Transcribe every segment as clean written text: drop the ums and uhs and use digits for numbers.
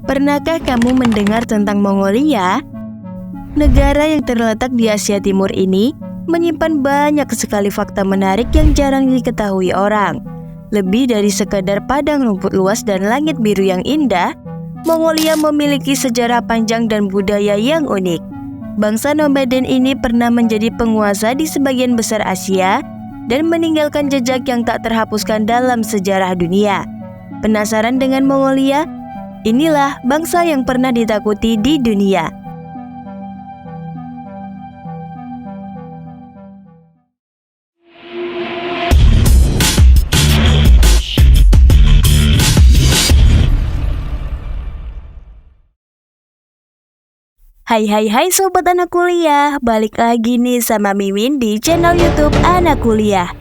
Pernahkah kamu mendengar tentang Mongolia? Negara yang terletak di Asia Timur ini menyimpan banyak sekali fakta menarik yang jarang diketahui orang. Lebih dari sekadar padang rumput luas dan langit biru yang indah, Mongolia memiliki sejarah panjang dan budaya yang unik. Bangsa nomaden ini pernah menjadi penguasa di sebagian besar Asia dan meninggalkan jejak yang tak terhapuskan dalam sejarah dunia. Penasaran dengan Mongolia? Inilah bangsa yang pernah ditakuti di dunia. Hai Sobat Anak Kuliah, balik lagi nih sama Mimin di channel YouTube Anak Kuliah.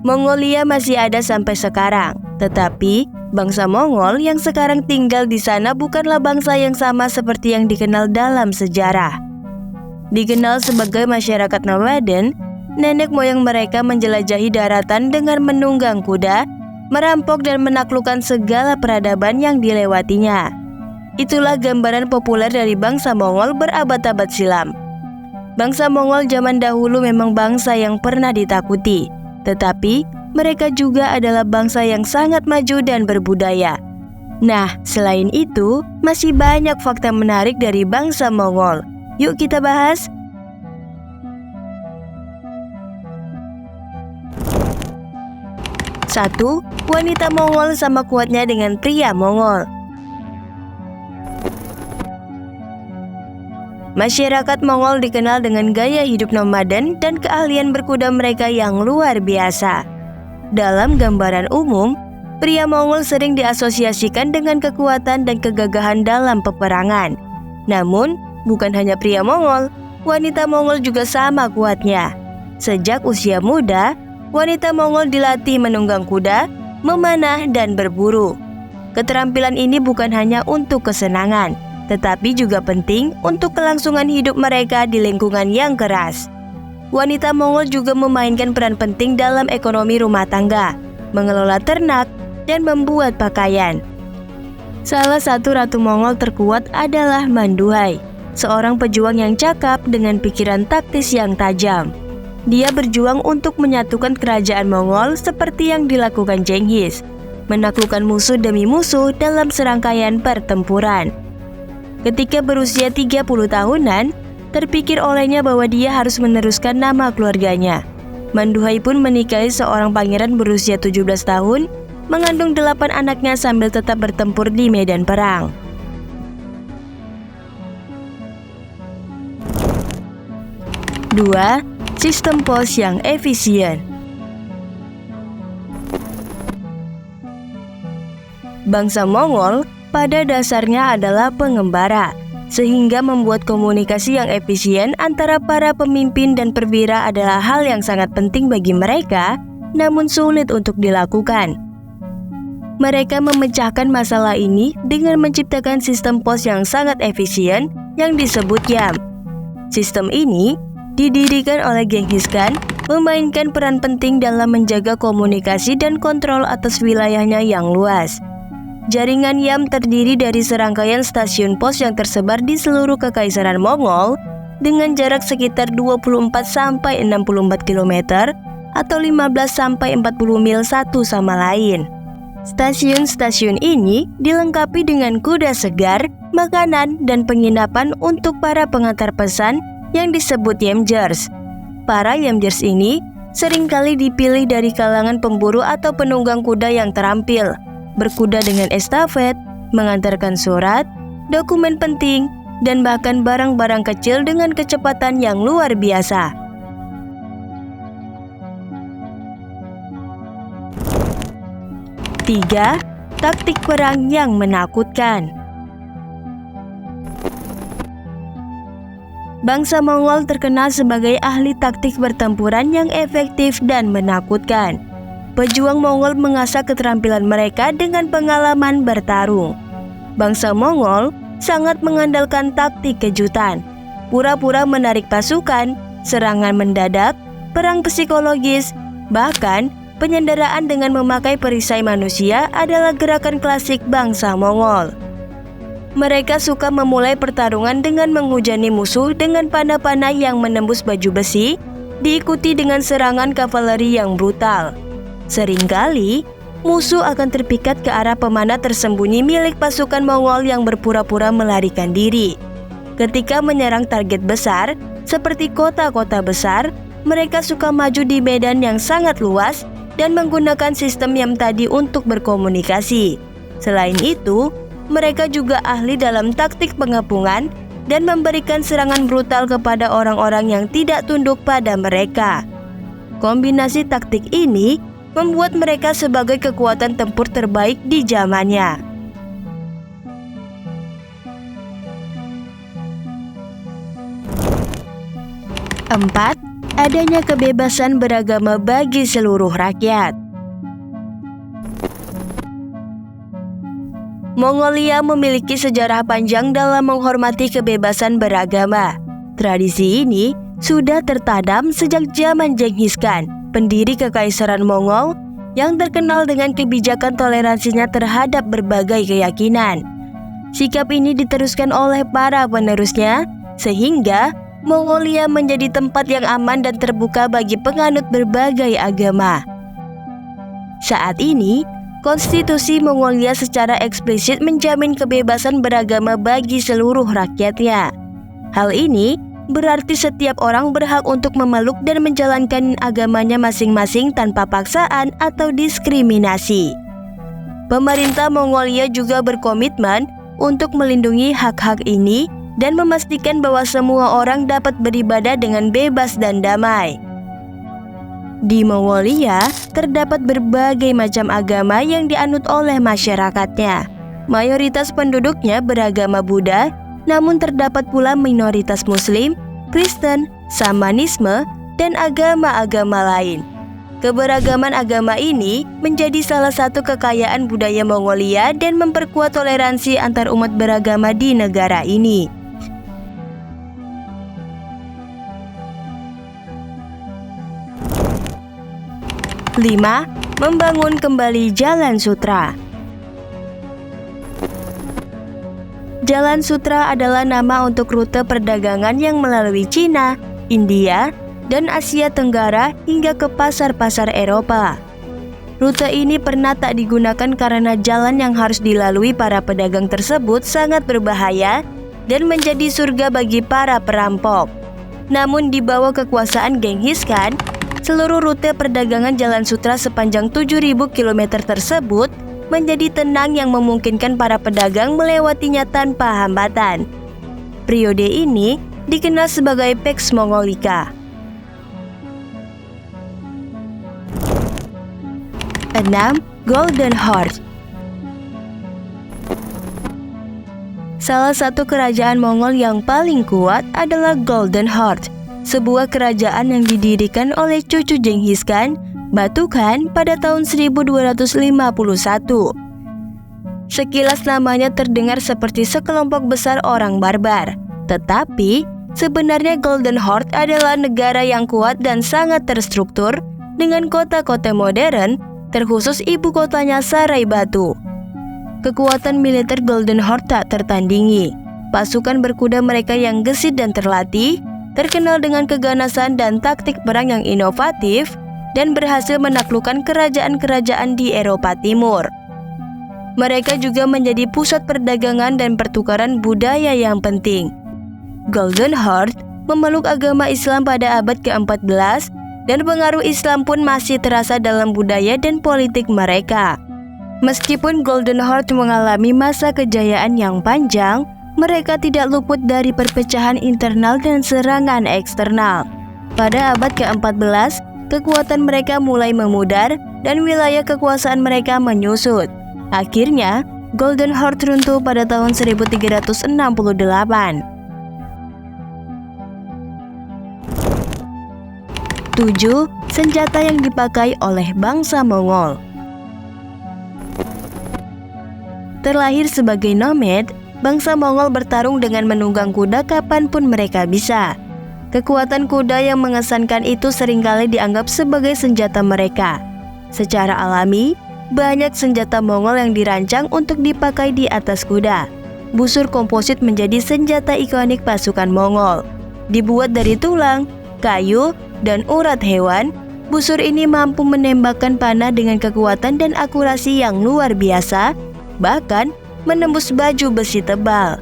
Mongolia masih ada sampai sekarang, tetapi bangsa Mongol yang sekarang tinggal di sana bukanlah bangsa yang sama seperti yang dikenal dalam sejarah. Dikenal sebagai masyarakat nomaden, nenek moyang mereka menjelajahi daratan dengan menunggang kuda, merampok dan menaklukkan segala peradaban yang dilewatinya. Itulah gambaran populer dari bangsa Mongol berabad-abad silam. Bangsa Mongol zaman dahulu memang bangsa yang pernah ditakuti, tetapi mereka juga adalah bangsa yang sangat maju dan berbudaya. Nah, selain itu, masih banyak fakta menarik dari bangsa Mongol. Yuk kita bahas. 1. Wanita Mongol sama kuatnya dengan pria Mongol. Masyarakat Mongol dikenal dengan gaya hidup nomaden dan keahlian berkuda mereka yang luar biasa. Dalam gambaran umum, pria Mongol sering diasosiasikan dengan kekuatan dan kegagahan dalam peperangan. Namun, bukan hanya pria Mongol, wanita Mongol juga sama kuatnya. Sejak usia muda, wanita Mongol dilatih menunggang kuda, memanah, dan berburu. Keterampilan ini bukan hanya untuk kesenangan, tetapi juga penting untuk kelangsungan hidup mereka di lingkungan yang keras. Wanita Mongol juga memainkan peran penting dalam ekonomi rumah tangga, mengelola ternak, dan membuat pakaian. Salah satu ratu Mongol terkuat adalah Manduhai, seorang pejuang yang cakap dengan pikiran taktis yang tajam. Dia berjuang untuk menyatukan kerajaan Mongol seperti yang dilakukan Jenghis, menaklukkan musuh demi musuh dalam serangkaian pertempuran. Ketika berusia 30 tahunan, terpikir olehnya bahwa dia harus meneruskan nama keluarganya. Manduhai pun menikahi seorang pangeran berusia 17 tahun, mengandung 8 anaknya sambil tetap bertempur di medan perang. 2. Sistem pos yang efisien. Bangsa Mongol pada dasarnya adalah pengembara, sehingga membuat komunikasi yang efisien antara para pemimpin dan perwira adalah hal yang sangat penting bagi mereka, namun sulit untuk dilakukan. Mereka memecahkan masalah ini dengan menciptakan sistem pos yang sangat efisien yang disebut YAM. Sistem ini didirikan oleh Genghis Khan, memainkan peran penting dalam menjaga komunikasi dan kontrol atas wilayahnya yang luas. Jaringan YAM terdiri dari serangkaian stasiun pos yang tersebar di seluruh Kekaisaran Mongol dengan jarak sekitar 24-64 km atau 15-40 mil satu sama lain. Stasiun-stasiun ini dilengkapi dengan kuda segar, makanan, dan penginapan untuk para pengantar pesan yang disebut Yamgers. Para Yamgers ini seringkali dipilih dari kalangan pemburu atau penunggang kuda yang terampil, berkuda dengan estafet, mengantarkan surat, dokumen penting, dan bahkan barang-barang kecil dengan kecepatan yang luar biasa. 3. Taktik perang yang menakutkan. Bangsa Mongol terkenal sebagai ahli taktik pertempuran yang efektif dan menakutkan. Pejuang Mongol mengasah keterampilan mereka dengan pengalaman bertarung. Bangsa Mongol sangat mengandalkan taktik kejutan. pura-pura menarik pasukan, serangan mendadak, perang psikologis, bahkan penyanderaan dengan memakai perisai manusia adalah gerakan klasik bangsa Mongol. Mereka suka memulai pertarungan dengan menghujani musuh dengan panah-panah yang menembus baju besi, diikuti dengan serangan kavaleri yang brutal. Seringkali, musuh akan terpikat ke arah pemanah tersembunyi milik pasukan Mongol yang berpura-pura melarikan diri. Ketika menyerang target besar, seperti kota-kota besar, mereka suka maju di medan yang sangat luas dan menggunakan sistem yang tadi untuk berkomunikasi. Selain itu, mereka juga ahli dalam taktik pengepungan dan memberikan serangan brutal kepada orang-orang yang tidak tunduk pada mereka. Kombinasi taktik ini membuat mereka sebagai kekuatan tempur terbaik di zamannya. Empat, adanya kebebasan beragama bagi seluruh rakyat. Mongolia memiliki sejarah panjang dalam menghormati kebebasan beragama. Tradisi ini sudah tertanam sejak zaman Genghis Khan, pendiri Kekaisaran Mongol yang terkenal dengan kebijakan toleransinya terhadap berbagai keyakinan. Sikap ini diteruskan oleh para penerusnya, sehingga Mongolia menjadi tempat yang aman dan terbuka bagi penganut berbagai agama. Saat ini, konstitusi Mongolia secara eksplisit menjamin kebebasan beragama bagi seluruh rakyatnya. Hal ini berarti setiap orang berhak untuk memeluk dan menjalankan agamanya masing-masing tanpa paksaan atau diskriminasi. Pemerintah Mongolia juga berkomitmen untuk melindungi hak-hak ini dan memastikan bahwa semua orang dapat beribadah dengan bebas dan damai. Di Mongolia, terdapat berbagai macam agama yang dianut oleh masyarakatnya. Mayoritas penduduknya beragama Buddha, namun terdapat pula minoritas Muslim, Kristen, Shamanisme, dan agama-agama lain. Keberagaman agama ini menjadi salah satu kekayaan budaya Mongolia dan memperkuat toleransi antar umat beragama di negara ini. Lima, membangun kembali Jalan Sutra. Jalan Sutra adalah nama untuk rute perdagangan yang melalui Cina, India, dan Asia Tenggara hingga ke pasar-pasar Eropa. Rute ini pernah tak digunakan karena jalan yang harus dilalui para pedagang tersebut sangat berbahaya dan menjadi surga bagi para perampok. Namun di bawah kekuasaan Genghis Khan, seluruh rute perdagangan Jalan Sutra sepanjang 7.000 km tersebut menjadi tenang yang memungkinkan para pedagang melewatinya tanpa hambatan. Periode ini dikenal sebagai Pax Mongolica. 6. Golden Horde. Salah satu kerajaan Mongol yang paling kuat adalah Golden Horde, sebuah kerajaan yang didirikan oleh cucu Genghis Khan, Batu Khan, pada tahun 1251. Sekilas namanya terdengar seperti sekelompok besar orang barbar, tetapi sebenarnya Golden Horde adalah negara yang kuat dan sangat terstruktur dengan kota-kota modern, terkhusus ibu kotanya Sarai Batu. Kekuatan militer Golden Horde tak tertandingi. Pasukan berkuda mereka yang gesit dan terlatih, terkenal dengan keganasan dan taktik perang yang inovatif, dan berhasil menaklukkan kerajaan-kerajaan di Eropa Timur. Mereka juga menjadi pusat perdagangan dan pertukaran budaya yang penting. Golden Horde memeluk agama Islam pada abad ke-14 dan pengaruh Islam pun masih terasa dalam budaya dan politik mereka. Meskipun Golden Horde mengalami masa kejayaan yang panjang, mereka tidak luput dari perpecahan internal dan serangan eksternal. Pada abad ke-14, kekuatan mereka mulai memudar dan wilayah kekuasaan mereka menyusut. Akhirnya, Golden Horde runtuh pada tahun 1368. 7. Senjata yang dipakai oleh bangsa Mongol. Terlahir sebagai nomad, bangsa Mongol bertarung dengan menunggang kuda kapanpun mereka bisa. Kekuatan kuda yang mengesankan itu seringkali dianggap sebagai senjata mereka. Secara alami, banyak senjata Mongol yang dirancang untuk dipakai di atas kuda. Busur komposit menjadi senjata ikonik pasukan Mongol. Dibuat dari tulang, kayu, dan urat hewan, busur ini mampu menembakkan panah dengan kekuatan dan akurasi yang luar biasa, bahkan menembus baju besi tebal.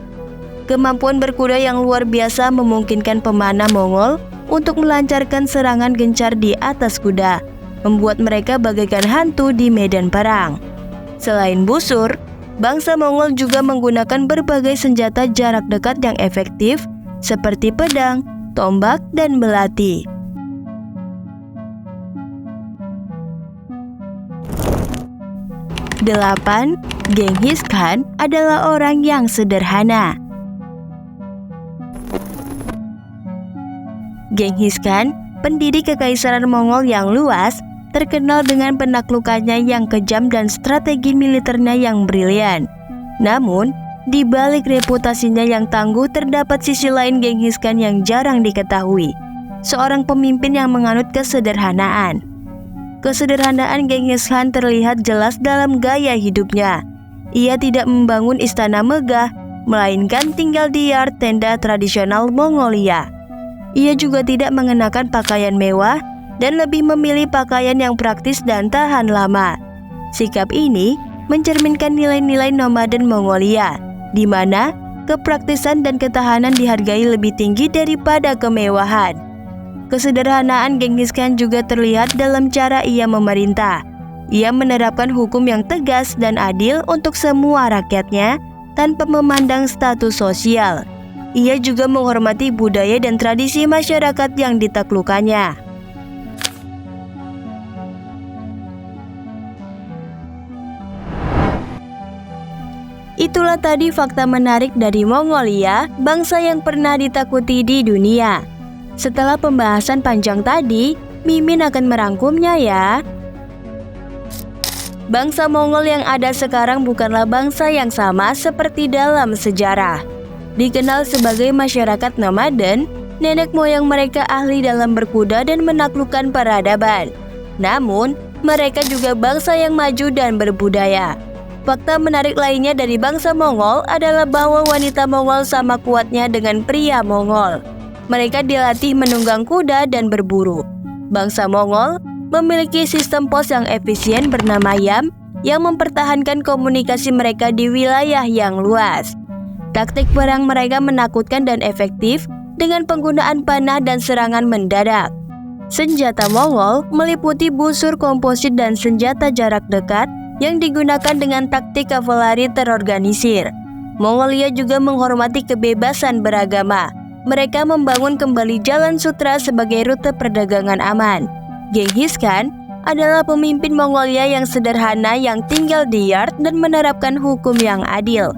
Kemampuan berkuda yang luar biasa memungkinkan pemanah Mongol untuk melancarkan serangan gencar di atas kuda, membuat mereka bagaikan hantu di medan perang. Selain busur, bangsa Mongol juga menggunakan berbagai senjata jarak dekat yang efektif seperti pedang, tombak, dan belati. Delapan, Genghis Khan adalah orang yang sederhana. Genghis Khan, pendiri kekaisaran Mongol yang luas, terkenal dengan penaklukannya yang kejam dan strategi militernya yang brilian. Namun, di balik reputasinya yang tangguh terdapat sisi lain Genghis Khan yang jarang diketahui. Seorang pemimpin yang menganut kesederhanaan. Kesederhanaan Genghis Khan terlihat jelas dalam gaya hidupnya. Ia tidak membangun istana megah, melainkan tinggal di yard tenda tradisional Mongolia. Ia juga tidak mengenakan pakaian mewah dan lebih memilih pakaian yang praktis dan tahan lama. Sikap ini mencerminkan nilai-nilai nomaden Mongolia, di mana kepraktisan dan ketahanan dihargai lebih tinggi daripada kemewahan. Kesederhanaan Genghis Khan juga terlihat dalam cara ia memerintah. Ia menerapkan hukum yang tegas dan adil untuk semua rakyatnya tanpa memandang status sosial. Ia juga menghormati budaya dan tradisi masyarakat yang ditaklukkannya. Itulah tadi fakta menarik dari Mongolia, bangsa yang pernah ditakuti di dunia. Setelah pembahasan panjang tadi, Mimin akan merangkumnya ya. Bangsa Mongol yang ada sekarang bukanlah bangsa yang sama seperti dalam sejarah. Dikenal sebagai masyarakat nomaden, nenek moyang mereka ahli dalam berkuda dan menaklukkan peradaban. Namun, mereka juga bangsa yang maju dan berbudaya. Fakta menarik lainnya dari bangsa Mongol adalah bahwa wanita Mongol sama kuatnya dengan pria Mongol. Mereka dilatih menunggang kuda dan berburu. Bangsa Mongol memiliki sistem pos yang efisien bernama Yam yang mempertahankan komunikasi mereka di wilayah yang luas. Taktik perang mereka menakutkan dan efektif dengan penggunaan panah dan serangan mendadak. Senjata Mongol meliputi busur komposit dan senjata jarak dekat yang digunakan dengan taktik kavaleri terorganisir. Mongolia juga menghormati kebebasan beragama. Mereka membangun kembali Jalan Sutra sebagai rute perdagangan aman. Genghis Khan adalah pemimpin Mongolia yang sederhana yang tinggal di yard dan menerapkan hukum yang adil.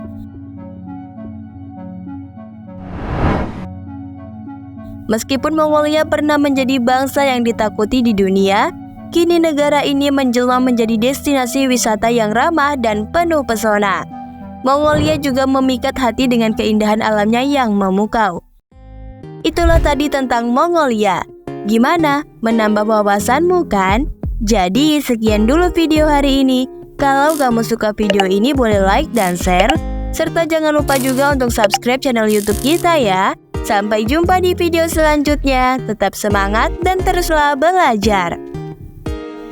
Meskipun Mongolia pernah menjadi bangsa yang ditakuti di dunia, kini negara ini menjelma menjadi destinasi wisata yang ramah dan penuh pesona. Mongolia juga memikat hati dengan keindahan alamnya yang memukau. Itulah tadi tentang Mongolia. Gimana? Menambah wawasanmu kan? Jadi sekian dulu video hari ini. Kalau kamu suka video ini boleh like dan share. Serta jangan lupa juga untuk subscribe channel YouTube kita ya. Sampai jumpa di video selanjutnya. Tetap semangat dan teruslah belajar.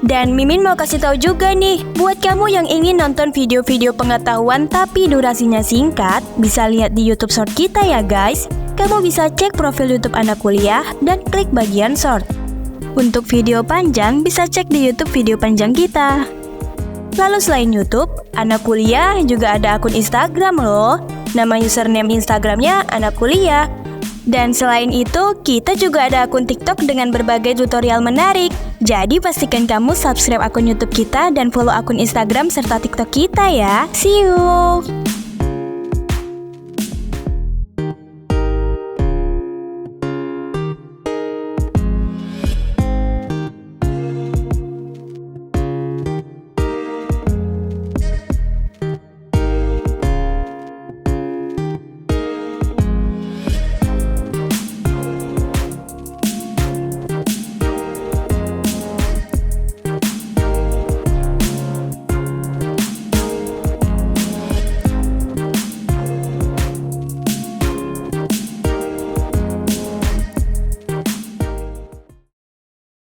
Dan Mimin mau kasih tahu juga nih, buat kamu yang ingin nonton video-video pengetahuan tapi durasinya singkat, bisa lihat di YouTube Short kita ya guys. Kamu bisa cek profil YouTube Anak Kuliah dan klik bagian Short. Untuk video panjang bisa cek di YouTube video panjang kita. Lalu selain YouTube, Anak Kuliah juga ada akun Instagram loh. Nama username Instagramnya Anak Kuliah. Dan selain itu, kita juga ada akun TikTok dengan berbagai tutorial menarik. Jadi pastikan kamu subscribe akun YouTube kita dan follow akun Instagram serta TikTok kita ya. See you!